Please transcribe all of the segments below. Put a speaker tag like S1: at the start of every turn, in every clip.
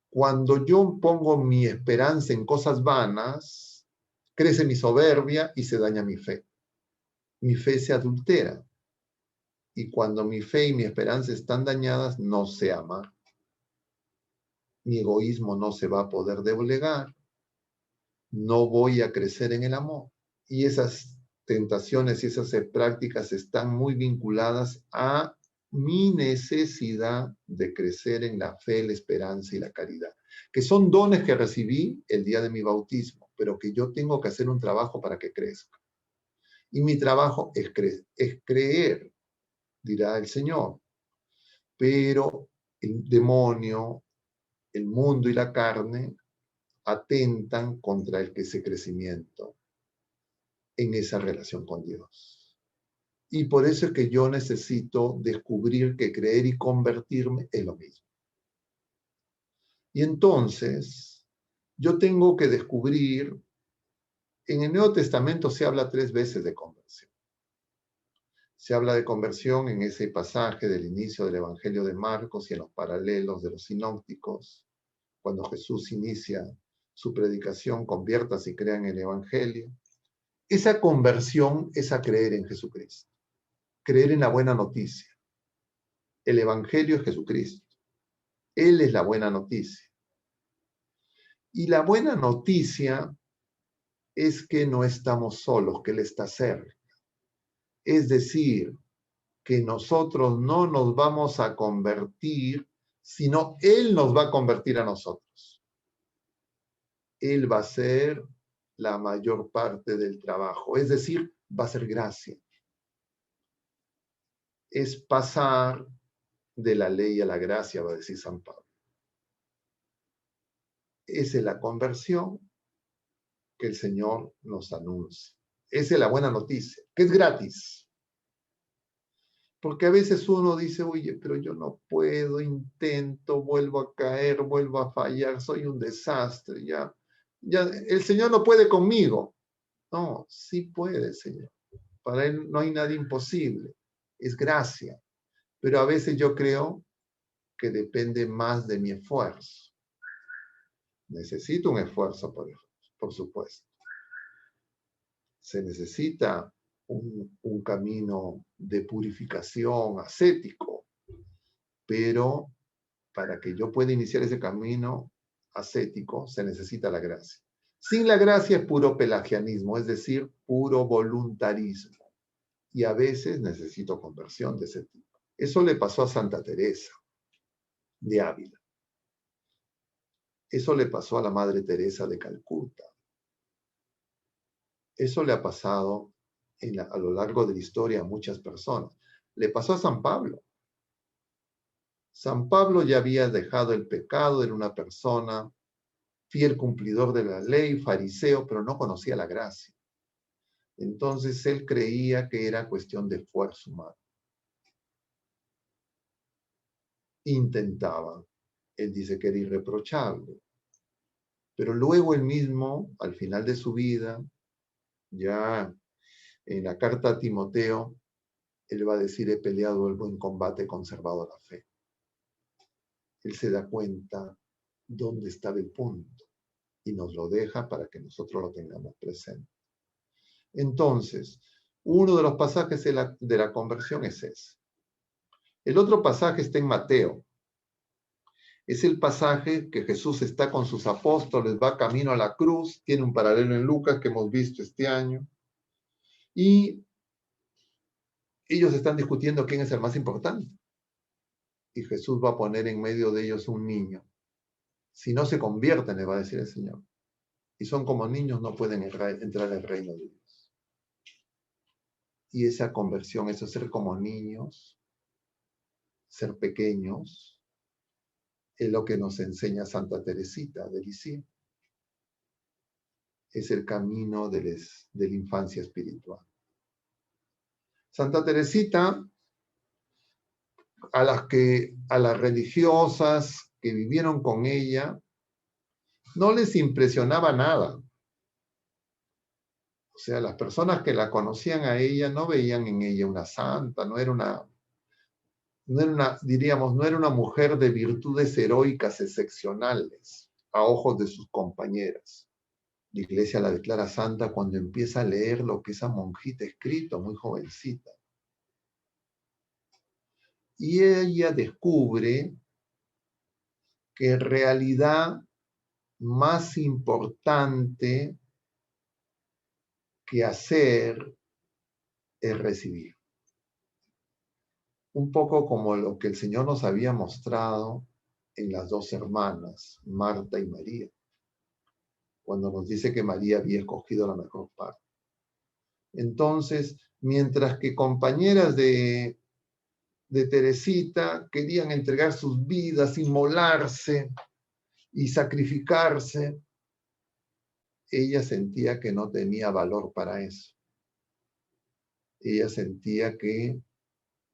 S1: Cuando yo pongo mi esperanza en cosas vanas, crece mi soberbia y se daña mi fe. Mi fe se adultera. Y cuando mi fe y mi esperanza están dañadas, no se ama. Mi egoísmo no se va a poder doblegar. No voy a crecer en el amor. Y esas tentaciones y esas prácticas están muy vinculadas a mi necesidad de crecer en la fe, la esperanza y la caridad, que son dones que recibí el día de mi bautismo, pero que yo tengo que hacer un trabajo para que crezca. Y mi trabajo es creer, dirá el Señor, pero el demonio, el mundo y la carne atentan contra ese crecimiento en esa relación con Dios. Y por eso es que yo necesito descubrir que creer y convertirme es lo mismo. Y entonces, yo tengo que descubrir, en el Nuevo Testamento se habla 3 veces de conversión. Se habla de conversión en ese pasaje del inicio del Evangelio de Marcos y en los paralelos de los sinópticos, cuando Jesús inicia su predicación, conviértase y crean en el Evangelio. Esa conversión es a creer en Jesucristo, creer en la buena noticia. El Evangelio es Jesucristo. Él es la buena noticia. Y la buena noticia es que no estamos solos, que Él está cerca. Es decir, que nosotros no nos vamos a convertir, sino Él nos va a convertir a nosotros. Él va a hacer la mayor parte del trabajo, es decir, va a ser gracia. Es pasar de la ley a la gracia, va a decir San Pablo. Esa es la conversión que el Señor nos anuncia. Esa es la buena noticia, que es gratis. Porque a veces uno dice, oye, pero yo no puedo, intento, vuelvo a caer, vuelvo a fallar, soy un desastre, ya el Señor no puede conmigo. No, sí puede, Señor. Para Él no hay nada imposible, es gracia. Pero a veces yo creo que depende más de mi esfuerzo. Necesito un esfuerzo, por supuesto. Se necesita un camino de purificación ascético, pero para que yo pueda iniciar ese camino ascético se necesita la gracia. Sin la gracia es puro pelagianismo, es decir, puro voluntarismo. Y a veces necesito conversión de ese tipo. Eso le pasó a Santa Teresa de Ávila. Eso le pasó a la Madre Teresa de Calcuta. Eso le ha pasado a lo largo de la historia a muchas personas. Le pasó a San Pablo. San Pablo ya había dejado el pecado, era una persona fiel cumplidor de la ley, fariseo, pero no conocía la gracia. Entonces él creía que era cuestión de esfuerzo humano. Intentaba. Él dice que era irreprochable. Pero luego él mismo, al final de su vida, ya en la carta a Timoteo, él va a decir, he peleado el buen combate, he conservado la fe. Él se da cuenta dónde estaba el punto y nos lo deja para que nosotros lo tengamos presente. Entonces, uno de los pasajes de la conversión es ese. El otro pasaje está en Mateo. Es el pasaje que Jesús está con sus apóstoles, va camino a la cruz, tiene un paralelo en Lucas que hemos visto este año, y ellos están discutiendo quién es el más importante. Y Jesús va a poner en medio de ellos un niño. Si no se convierten, le va a decir el Señor, y son como niños, no pueden entrar al reino de Dios. Y esa conversión, eso ser como niños, ser pequeños, es lo que nos enseña Santa Teresita de Lisieux. Es el camino de la infancia espiritual. Santa Teresita, a las religiosas que vivieron con ella, no les impresionaba nada. O sea, las personas que la conocían a ella no veían en ella una santa, no era no era una, diríamos, no era una mujer de virtudes heroicas excepcionales a ojos de sus compañeras. La iglesia la declara santa cuando empieza a leer lo que esa monjita ha escrito, muy jovencita. Y ella descubre que en realidad más importante que hacer es recibir. Un poco como lo que el Señor nos había mostrado en las dos hermanas, Marta y María, cuando nos dice que María había escogido la mejor parte. Entonces, mientras que compañeras de Teresita querían entregar sus vidas, inmolarse y sacrificarse, ella sentía que no tenía valor para eso. Ella sentía que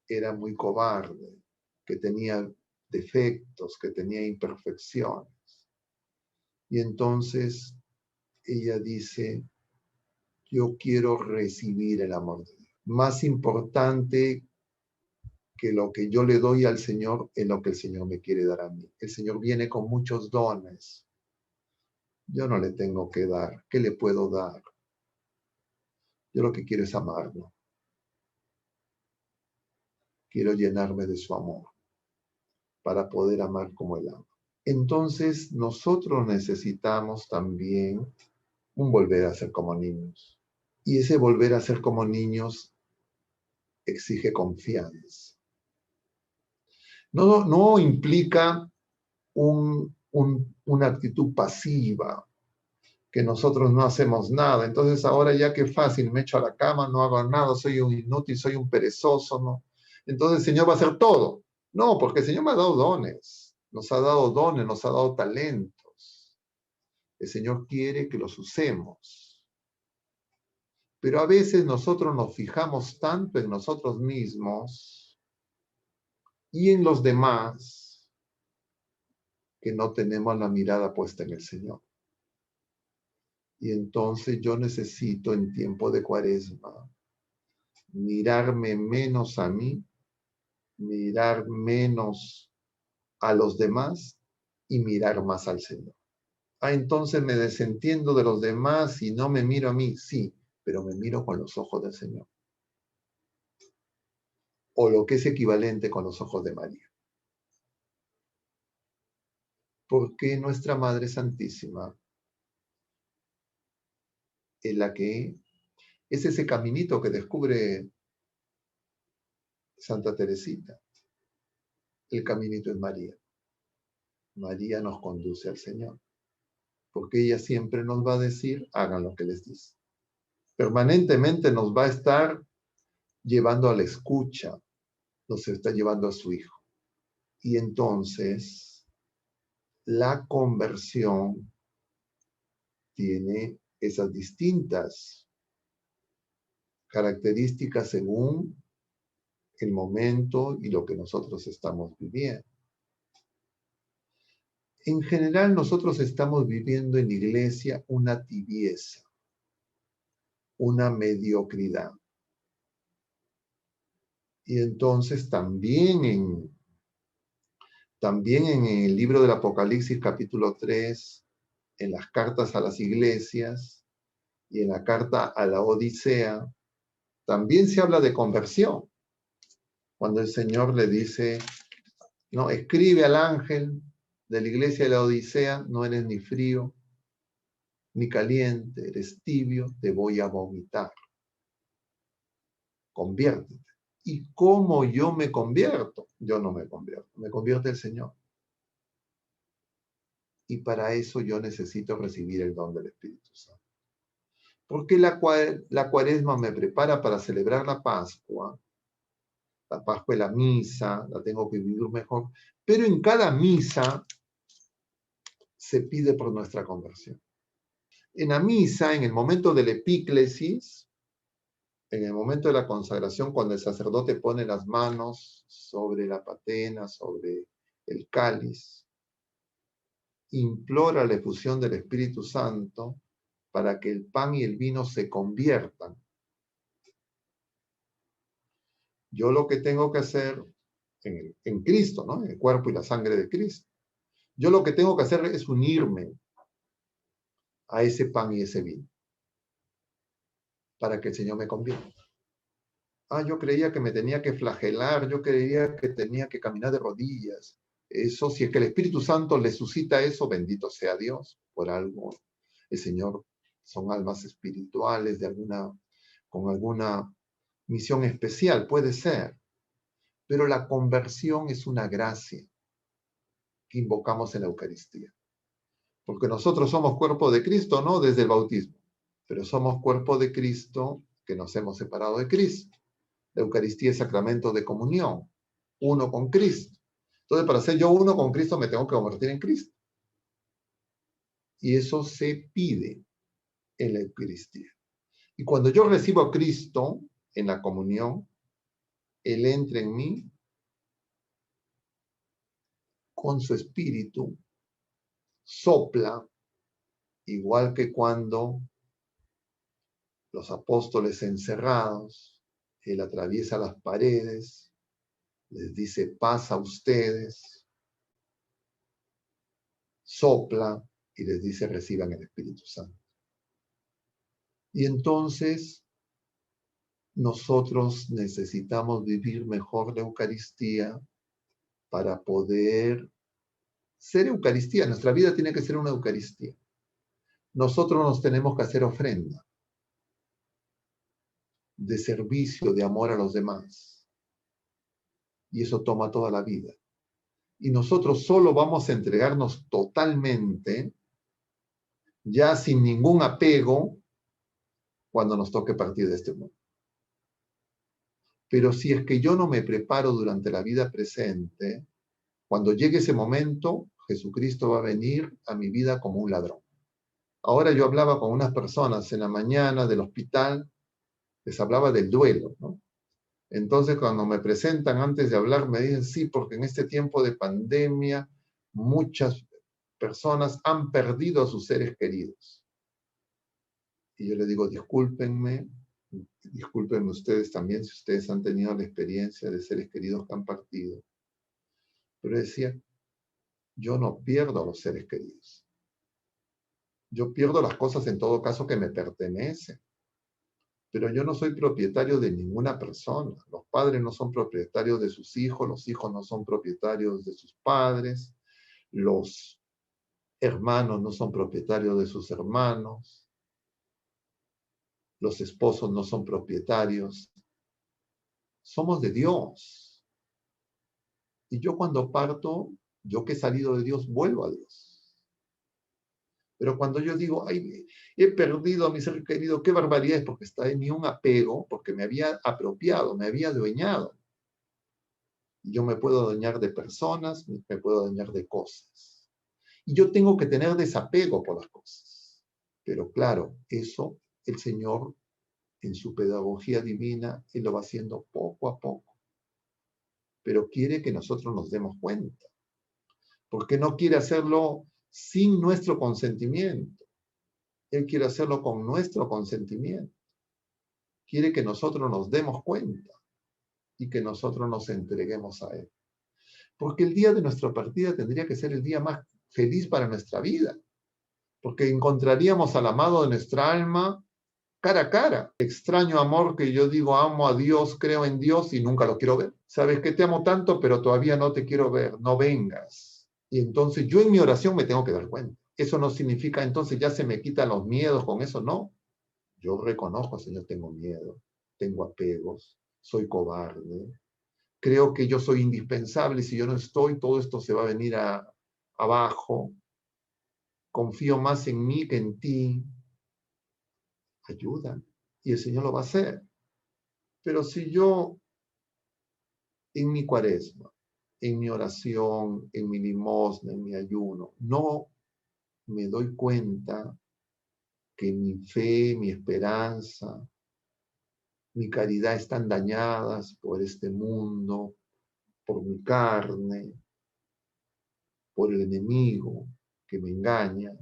S1: era muy cobarde, que tenía defectos, que tenía imperfecciones. Y entonces ella dice, yo quiero recibir el amor de Dios. Más importante que lo que yo le doy al Señor es lo que el Señor me quiere dar a mí. El Señor viene con muchos dones. Yo no le tengo que dar. ¿Qué le puedo dar? Yo lo que quiero es amarlo. Quiero llenarme de su amor para poder amar como Él ama. Entonces nosotros necesitamos también un volver a ser como niños. Y ese volver a ser como niños exige confianza. No implica una actitud pasiva, que nosotros no hacemos nada. Entonces ahora ya que fácil, me echo a la cama, no hago nada, soy un inútil, soy un perezoso, ¿no? Entonces el Señor va a hacer todo. No, porque el Señor me ha dado dones, nos ha dado dones, nos ha dado talentos. El Señor quiere que los usemos. Pero a veces nosotros nos fijamos tanto en nosotros mismos y en los demás que no tenemos la mirada puesta en el Señor. Y entonces yo necesito en tiempo de Cuaresma mirarme menos a mí, mirar menos a los demás y mirar más al Señor. Entonces me desentiendo de los demás y no me miro a mí, sí, pero me miro con los ojos del Señor. O lo que es equivalente con los ojos de María. Porque nuestra Madre Santísima es la que es ese caminito que descubre Santa Teresita. El caminito es María. María nos conduce al Señor. Porque ella siempre nos va a decir, hagan lo que les dice. Permanentemente nos va a estar llevando a la escucha, nos está llevando a su Hijo. Y entonces, la conversión tiene esas distintas características según el momento y lo que nosotros estamos viviendo. En general, nosotros estamos viviendo en la iglesia una tibieza, una mediocridad. Y entonces también en el libro del Apocalipsis capítulo 3, en las cartas a las iglesias y en la carta a la Odisea, también se habla de conversión. Cuando el Señor le dice, no, escribe al ángel de la iglesia de la Odisea, no eres ni frío ni caliente, eres tibio, te voy a vomitar. Conviértete. ¿Y cómo yo me convierto? Yo no me convierto, me convierte el Señor. Y para eso yo necesito recibir el don del Espíritu Santo. Porque la Cuaresma me prepara para celebrar la Pascua. La Pascua es la misa, la tengo que vivir mejor. Pero en cada misa se pide por nuestra conversión. En la misa, en el momento del epíclesis, en el momento de la consagración, cuando el sacerdote pone las manos sobre la patena, sobre el cáliz, implora la efusión del Espíritu Santo para que el pan y el vino se conviertan. Yo lo que tengo que hacer en Cristo, ¿no? En el cuerpo y la sangre de Cristo. Yo lo que tengo que hacer es unirme a ese pan y ese vino para que el Señor me convierta. Yo creía que me tenía que flagelar, yo creía que tenía que caminar de rodillas. Eso, si es que el Espíritu Santo le suscita eso, bendito sea Dios, por algo. El Señor son almas espirituales con alguna misión especial, puede ser. Pero la conversión es una gracia que invocamos en la Eucaristía. Porque nosotros somos cuerpo de Cristo, no desde el bautismo, pero somos cuerpo de Cristo que nos hemos separado de Cristo. La Eucaristía es sacramento de comunión, uno con Cristo. Entonces, para ser yo uno con Cristo, me tengo que convertir en Cristo. Y eso se pide en la Eucaristía. Y cuando yo recibo a Cristo en la comunión, Él entra en mí con su espíritu, sopla, igual que cuando los apóstoles encerrados, Él atraviesa las paredes, les dice paz a ustedes, sopla y les dice reciban el Espíritu Santo. Y entonces nosotros necesitamos vivir mejor la Eucaristía para poder ser Eucaristía. Nuestra vida tiene que ser una Eucaristía. Nosotros nos tenemos que hacer ofrenda de servicio, de amor a los demás. Y eso toma toda la vida. Y nosotros solo vamos a entregarnos totalmente, ya sin ningún apego, cuando nos toque partir de este mundo. Pero si es que yo no me preparo durante la vida presente, cuando llegue ese momento, Jesucristo va a venir a mi vida como un ladrón. Ahora yo hablaba con unas personas en la mañana del hospital, les hablaba del duelo, ¿no? Entonces cuando me presentan antes de hablar me dicen, sí, porque en este tiempo de pandemia muchas personas han perdido a sus seres queridos. Y yo les digo, discúlpenme ustedes también si ustedes han tenido la experiencia de seres queridos que han partido. Pero decía, yo no pierdo a los seres queridos. Yo pierdo las cosas en todo caso que me pertenecen. Pero yo no soy propietario de ninguna persona. Los padres no son propietarios de sus hijos, los hijos no son propietarios de sus padres, los hermanos no son propietarios de sus hermanos, los esposos no son propietarios. Somos de Dios. Y yo cuando parto, yo que he salido de Dios, vuelvo a Dios. Pero cuando yo digo, ay, he perdido a mi ser querido, qué barbaridad es, porque está en mí un apego, porque me había apropiado, me había adueñado. Y yo me puedo adueñar de personas, me puedo adueñar de cosas. Y yo tengo que tener desapego por las cosas. Pero claro, eso el Señor, en su pedagogía divina, Él lo va haciendo poco a poco. Pero quiere que nosotros nos demos cuenta. Porque no quiere hacerlo sin nuestro consentimiento. Él quiere hacerlo con nuestro consentimiento. Quiere que nosotros nos demos cuenta y que nosotros nos entreguemos a Él. Porque el día de nuestra partida tendría que ser el día más feliz para nuestra vida. Porque encontraríamos al amado de nuestra alma cara a cara. Extraño amor que yo digo, amo a Dios, creo en Dios y nunca lo quiero ver. Sabes que te amo tanto, pero todavía no te quiero ver, no vengas. Y entonces yo en mi oración me tengo que dar cuenta. Eso no significa entonces ya se me quitan los miedos con eso, no. Yo reconozco, Señor, tengo miedo, tengo apegos, soy cobarde. Creo que yo soy indispensable y si yo no estoy, todo esto se va a venir abajo. Confío más en mí que en ti. Ayuda. Y el Señor lo va a hacer. Pero si yo en mi cuaresma, en mi oración, en mi limosna, en mi ayuno, no me doy cuenta que mi fe, mi esperanza, mi caridad están dañadas por este mundo, por mi carne, por el enemigo que me engaña,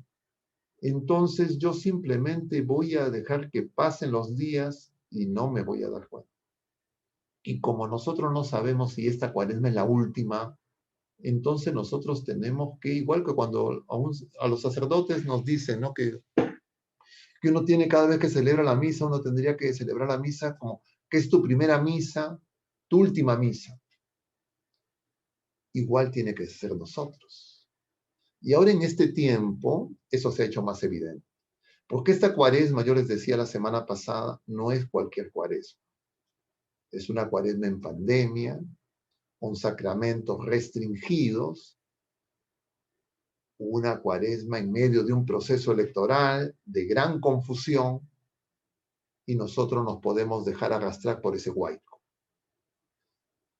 S1: entonces yo simplemente voy a dejar que pasen los días y no me voy a dar cuenta. Y como nosotros no sabemos si esta cuaresma es la última, entonces nosotros tenemos que, igual que cuando a los sacerdotes nos dicen, ¿no?, que uno tiene cada vez que celebra la misa, uno tendría que celebrar la misa como que es tu primera misa, tu última misa. Igual tiene que ser nosotros. Y ahora en este tiempo, eso se ha hecho más evidente. Porque esta cuaresma, yo les decía la semana pasada, no es cualquier cuaresma. Es una cuaresma en pandemia, con sacramentos restringidos, una cuaresma en medio de un proceso electoral de gran confusión, y nosotros nos podemos dejar arrastrar por ese huaico.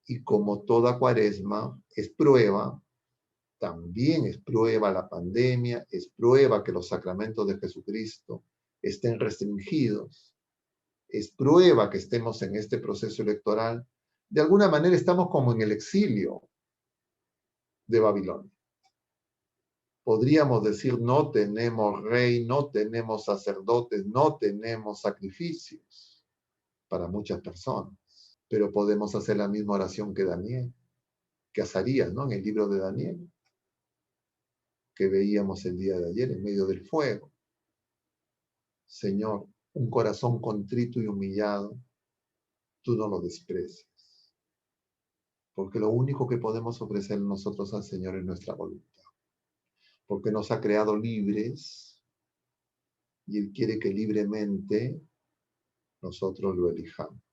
S1: Y como toda cuaresma es prueba, también es prueba la pandemia, es prueba que los sacramentos de Jesucristo estén restringidos, es prueba que estemos en este proceso electoral. De alguna manera estamos como en el exilio de Babilonia. Podríamos decir, no tenemos rey, no tenemos sacerdotes, no tenemos sacrificios para muchas personas, pero podemos hacer la misma oración que Daniel, que Azarías, ¿no?, en el libro de Daniel, que veíamos el día de ayer en medio del fuego. Señor, un corazón contrito y humillado, tú no lo desprecias, porque lo único que podemos ofrecer nosotros al Señor es nuestra voluntad, porque nos ha creado libres y Él quiere que libremente nosotros lo elijamos.